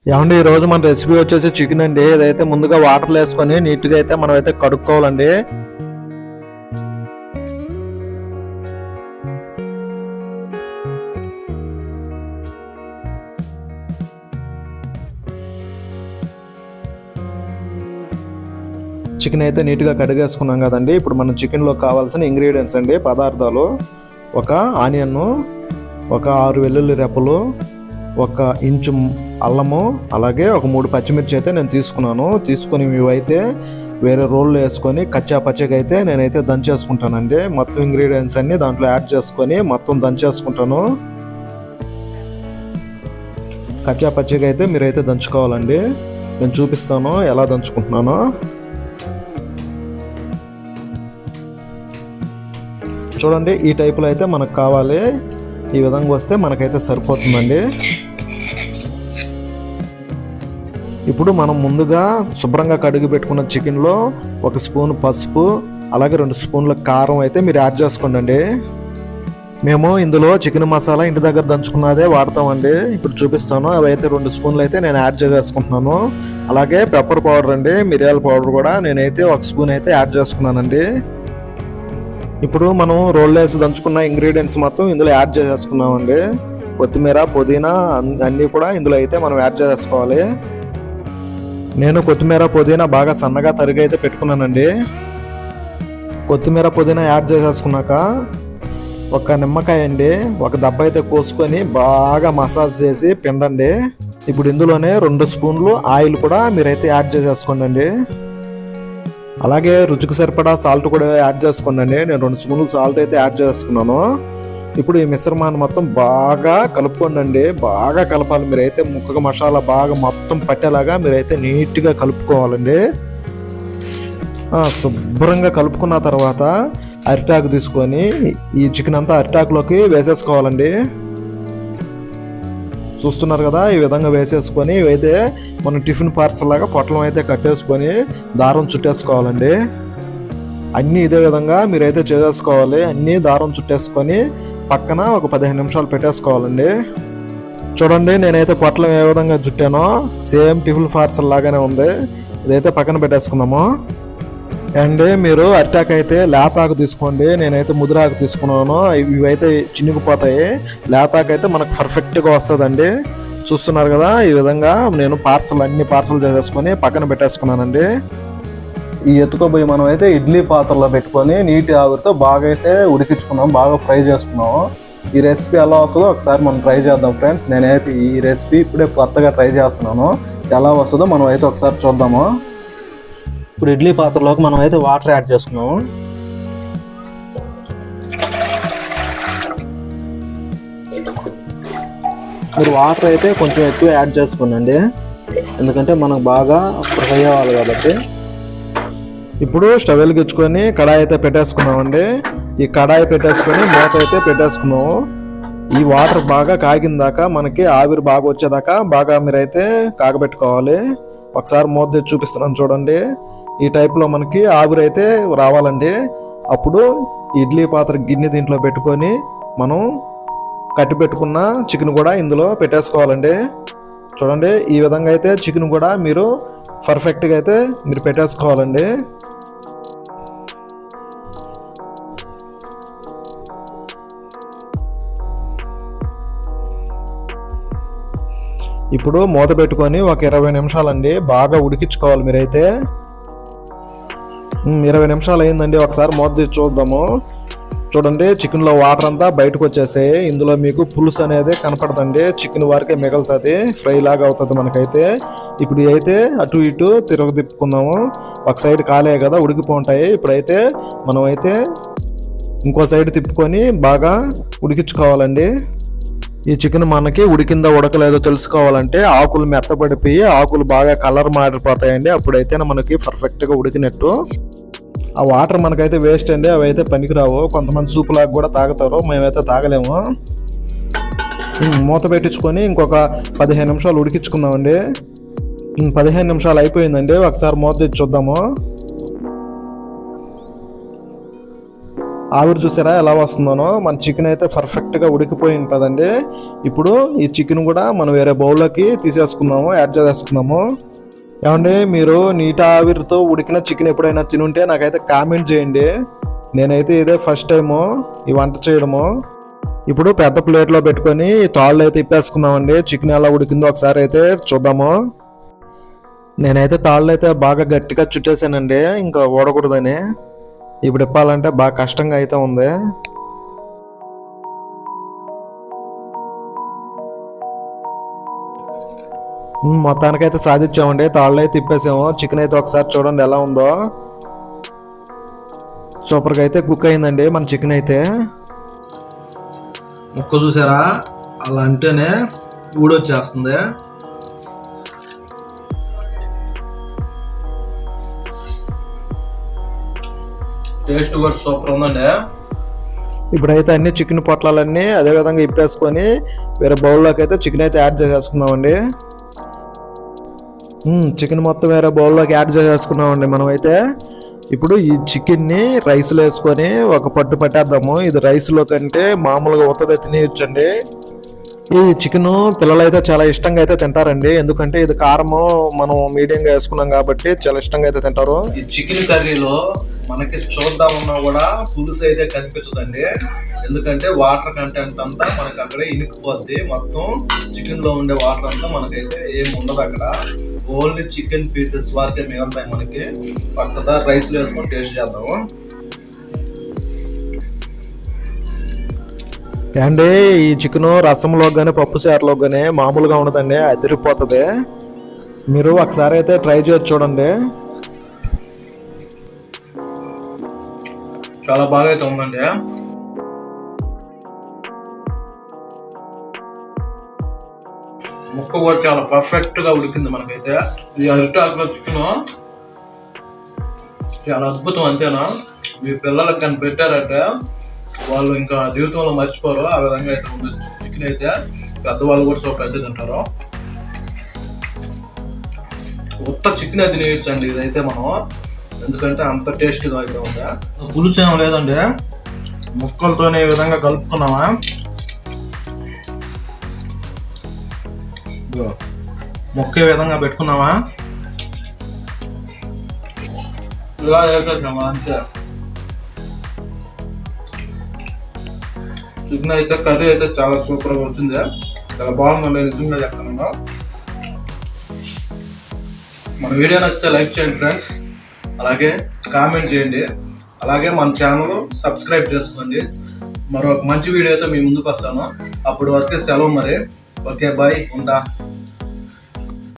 ఏమండి ఈ రోజు మన రెసిపీ వచ్చేసి చికెన్ అండి. ఇదైతే ముందుగా వాటర్లో వేసుకొని నీట్గా అయితే మనం అయితే కడుక్కోవాలండి. చికెన్ అయితే నీట్గా కడిగేసుకున్నాం కదండి. ఇప్పుడు మనం చికెన్లో కావాల్సిన ఇంగ్రీడియంట్స్ అండి, పదార్థాలు: ఒక ఆనియన్, ఒక 6 వెల్లుల్లి రెప్పలు, ఒక ఇంచు అల్లము, అలాగే ఒక 3 పచ్చిమిర్చి అయితే నేను తీసుకొని ఇవైతే వేరే రోల్లో వేసుకొని కచ్చా పచ్చగా అయితే నేనైతే దంచేసుకుంటానండి. మొత్తం ఇంగ్రీడియంట్స్ అన్ని దాంట్లో యాడ్ చేసుకొని మొత్తం దంచేసుకుంటాను. కచ్చా పచ్చగా అయితే మీరైతే దంచుకోవాలండి. నేను చూపిస్తాను ఎలా దంచుకుంటున్నానో. చూడండి, ఈ టైపులో అయితే మనకు కావాలి. ఈ విధంగా వస్తే మనకైతే సరిపోతుందండి. ఇప్పుడు మనం ముందుగా శుభ్రంగా కడిగి పెట్టుకున్న చికెన్లో 1 స్పూన్ పసుపు, అలాగే 2 స్పూన్ల కారం అయితే మీరు యాడ్ చేసుకోండి. మేము ఇందులో చికెన్ మసాలా ఇంటి దగ్గర దంచుకున్నదే వాడతామండి. ఇప్పుడు చూపిస్తాను. అవి అయితే 2 స్పూన్లు అయితే నేను యాడ్ చేసుకుంటున్నాను. అలాగే పెప్పర్ పౌడర్ అండి, మిరియాల పౌడర్ కూడా నేనైతే 1 స్పూన్ అయితే యాడ్ చేసుకున్నానండి. ఇప్పుడు మనం రోల్లో వేసి దంచుకున్న ఇంగ్రీడియంట్స్ మొత్తం ఇందులో యాడ్ చేసేసుకున్నామండి. కొత్తిమీర, పుదీనా అన్నీ కూడా ఇందులో అయితే మనం యాడ్ చేసుకోవాలి. నేను కొత్తిమీర, పుదీనా బాగా సన్నగా తరిగి అయితే పెట్టుకున్నానండి. కొత్తిమీర, పుదీనా యాడ్ చేసేసుకున్నాక ఒక నిమ్మకాయ అండి, ఒక దెబ్బ అయితే కోసుకొని బాగా మసాజ్ చేసి పిండండి. ఇప్పుడు ఇందులోనే 2 స్పూన్లు ఆయిల్ కూడా మీరైతే యాడ్ చేసేసుకోండి. అలాగే రుచికి సరిపడా సాల్ట్ కూడా యాడ్ చేసుకోండి. నేను 2 స్పూన్లు సాల్ట్ అయితే యాడ్ చేసుకున్నాను. ఇప్పుడు ఈ మిశ్రమాన్ని మొత్తం బాగా కలుపుకోండి. బాగా కలపాలి. మీరైతే ముక్కగా మసాలా బాగా మొత్తం పట్టేలాగా మీరైతే నీట్గా కలుపుకోవాలండి. శుభ్రంగా కలుపుకున్న తర్వాత అరిటాకు తీసుకొని ఈ చికెన్ అంతా అరిటాకులోకి వేసేసుకోవాలండి. చూస్తున్నారు కదా, ఈ విధంగా వేసేసుకొని ఇవైతే మనం టిఫిన్ పార్సల్ లాగా పొట్లం అయితే కట్టేసుకొని దారం చుట్టేసుకోవాలండి. అన్నీ ఇదే విధంగా మీరైతే చేసేసుకోవాలి. అన్నీ దారం చుట్టేసుకొని పక్కన ఒక 15 నిమిషాలు పెట్టేసుకోవాలండి. చూడండి, నేనైతే పొట్లం ఏ విధంగా చుట్టానో సేమ్ టిఫిన్ పార్సల్ లాగానే ఉంది. ఇదైతే పక్కన పెట్టేసుకుందాము. అండ్ మీరు అరిటాకు అయితే లేతాకు తీసుకోండి. నేనైతే ముదిరాకు తీసుకున్నాను. ఇవైతే చినిగిపోతాయి. లేతాకు అయితే మనకు పర్ఫెక్ట్గా వస్తుందండి. చూస్తున్నారు కదా, ఈ విధంగా నేను అన్ని పార్సల్ చేసేసుకొని పక్కన పెట్టేసుకున్నానండి. ఈ ఎత్తుకోబోయి మనం అయితే ఇడ్లీ పాత్రలో పెట్టుకొని నీటి ఆవిరితో బాగా అయితే ఉడికించుకున్నాం, బాగా ఫ్రై చేసుకున్నాం. ఈ రెసిపీ ఎలా వస్తుందో ఒకసారి మనం ట్రై చేద్దాం ఫ్రెండ్స్. నేనైతే ఈ రెసిపీ ఇప్పుడే కొత్తగా ట్రై చేస్తున్నాను. ఎలా వస్తుందో మనం అయితే ఒకసారి చూద్దాము. ఇప్పుడు ఇడ్లీ పాత్రలోకి మనం అయితే వాటర్ యాడ్ చేసుకున్నాము. మీరు వాటర్ అయితే కొంచెం ఎక్కువ యాడ్ చేసుకోండి, ఎందుకంటే మనకు బాగా ఫ్రై అవ్వాలి కాబట్టి. ఇప్పుడు స్టవ్ వెలిగించుకొని కడాయి అయితే పెట్టేసుకున్నామండి. ఈ కడాయి పెట్టేసుకొని మూత అయితే పెట్టేసుకున్నాము. ఈ వాటర్ బాగా కాగిన దాకా, మనకి ఆవిరి బాగా వచ్చేదాకా బాగా మీరైతే కాగబెట్టుకోవాలి. ఒకసారి మూత తెచ్చి చూపిస్తున్నాను చూడండి. ఈ టైప్లో మనకి ఆవిరి అయితే రావాలండి. అప్పుడు ఇడ్లీ పాత్ర గిన్నె దీంట్లో పెట్టుకొని మనం కట్టి పెట్టుకున్న చికెన్ కూడా ఇందులో పెట్టేసుకోవాలండి. చూడండి, ఈ విధంగా అయితే చికెన్ కూడా మీరు పర్ఫెక్ట్గా అయితే మీరు పెట్టేసుకోవాలండి. ఇప్పుడు మూత పెట్టుకొని ఒక 20 నిమిషాలండి బాగా ఉడికించుకోవాలి. మీరైతే 20 నిమిషాలు అయిందండి. ఒకసారి మూత తీసి చూద్దాము. చూడండి, చికెన్లో వాటర్ అంతా బయటకు వచ్చేసాయి. ఇందులో మీకు పులుసు అనేది కనపడదండి. చికెన్ వరకే మిగులుతుంది, ఫ్రై లాగా అవుతుంది మనకైతే. ఇప్పుడు అయితే అటు ఇటు తిప్పుకుందాము. ఒక సైడ్ కాలే కదా, ఉడికిపోంటాయి. ఇప్పుడైతే మనం అయితే ఇంకో సైడ్ తిప్పుకొని బాగా ఉడికించుకోవాలండి. ఈ చికెన్ మనకి ఉడికిందా ఉడకలేదో తెలుసుకోవాలంటే ఆకులు మెత్తబడిపోయి ఆకులు బాగా కలర్ మారిపోతాయండి. అప్పుడైతే మనకి పర్ఫెక్ట్గా ఉడికినట్టు. ఆ వాటర్ మనకైతే వేస్ట్ అండి, అవి అయితే పనికిరావు. కొంతమంది సూప్ లాగా కూడా తాగుతారు, మేమైతే తాగలేము. మూత పెట్టించుకొని ఇంకొక 15 నిమిషాలు ఉడికించుకుందామండి. 15 నిమిషాలు అయిపోయిందండి. ఒకసారి మూత తెచ్చి చూద్దాము. ఆవిరి చూసారా ఎలా వస్తుందోనో. మన చికెన్ అయితే పర్ఫెక్ట్గా ఉడికిపోయి ఉంటుందండి. ఇప్పుడు ఈ చికెన్ కూడా మనం వేరే బౌల్లోకి తీసేసుకుందాము, యాడ్ చేసేసుకుందాము. ఏమండి, మీరు నీటి ఆవిరితో ఉడికిన చికెన్ ఎప్పుడైనా తినుంటే నాకైతే కామెంట్ చేయండి. నేనైతే ఇదే ఫస్ట్ టైము ఈ వంట చేయడము. ఇప్పుడు పెద్ద ప్లేట్లో పెట్టుకొని తాళ్ళు అయితే ఇప్పేసుకుందామండి. చికెన్ ఎలా ఉడికిందో ఒకసారి అయితే చూద్దాము. నేనైతే తాళ్ళు అయితే బాగా గట్టిగా చుట్టేసానండి, ఇంకా ఓడకూడదని. ఇప్పుడు ఇప్పాలంటే బాగా కష్టంగా అయితే ఉంది. మొత్తానికైతే సాధించామండి, తాళ్ళు అయితే తిప్పేసాము. చికెన్ అయితే ఒకసారి చూడండి ఎలా ఉందో. సూపర్గా అయితే కుక్ అయిందండి మన చికెన్ అయితే. ముక్క చూసారా, అలా అంటేనే ఊడొచ్చేస్తుంది. టేస్ట్ కూడా సూపర్ ఉందండి. ఇప్పుడైతే అన్ని చికెన్ పొట్లాలన్నీ అదే విధంగా ఇప్పేసుకొని వేరే బౌల్లోకి అయితే చికెన్ అయితే యాడ్ చేసేసుకుందామండి. చికెన్ మొత్తం వేరే బౌల్లోకి యాడ్ చేసేసుకున్నామండి మనం అయితే. ఇప్పుడు ఈ చికెన్ని రైస్లో వేసుకొని ఒక పట్టు పట్టేద్దాము. ఇది రైస్లో కంటే మామూలుగా ఉత్తదే తినేయచ్చండి. ఈ చికెన్ పిల్లలు అయితే చాలా ఇష్టంగా అయితే తింటారండి, ఎందుకంటే ఇది కారము మనం మీడియంగా వేసుకున్నాం కాబట్టి చాలా ఇష్టంగా అయితే తింటారు. ఈ చికెన్ కర్రీలో మనకి చూద్దామన్నా కూడా పులుసు అయితే కనిపించదండి, ఎందుకంటే వాటర్ కంటెంట్ అంతా మనకి అక్కడే ఇనికిపోద్ది. మొత్తం చికెన్ లో ఉండే వాటర్ అంతా మనకైతే ఏం ఉండదు అక్కడ. ఓన్లీ చికెన్ పీసెస్ వరకే మిగులుతాయి మనకి. ఒక్కసారి రైస్ లో వేసుకొని టేస్ట్ చేద్దాము. అండి, ఈ చికెన్ రసంలో కానీ పప్పు చారులో కానీ మామూలుగా ఉండదండి, అదిరిపోతుంది. మీరు ఒకసారి అయితే ట్రై చేసి చూడండి. చాలా బాగా అయితే ఉందండి. ముక్క కూడా చాలా పర్ఫెక్ట్ గా ఉడికింది మనకైతే. ఈ అరిటాకులో చికెన్ చాలా అద్భుతం. అంతేనా, మీ పిల్లలకు కానీ పెట్టారంటే వాళ్ళు ఇంకా జీవితంలో మర్చిపోరు. ఆ విధంగా అయితే ఉంది చికెన్ అయితే. పెద్దవాళ్ళు కూడా సూపర్ అయితే తింటారు. ఉత్త చికెన్ అయితే తినేయచ్చండి ఇదైతే మనం, ఎందుకంటే అంత టేస్ట్గా అయితే ఉంది. పులుసు ఏం లేదండి, ముక్కలతోనే ఈ విధంగా కలుపుకున్నామా. ముక్క ఈ విధంగా పెట్టుకున్నామా, ఇలా వేసేసామా అంతే. చికెన్ అయితే కర్రీ అయితే చాలా సూపర్గా వచ్చింది, చాలా బాగుందండి నిజంగా చెప్తున్నాను. మన వీడియో నచ్చితే లైక్ చేయండి ఫ్రెండ్స్, అలాగే కామెంట్ చేయండి, అలాగే మన ఛానల్ సబ్స్క్రైబ్ చేసుకోండి. మరో మంచి వీడియోతో మీ ముందుకు వస్తాను. అప్పటి వరకే సెలవు మరి. ఓకే, బాయ్, ఉంటా.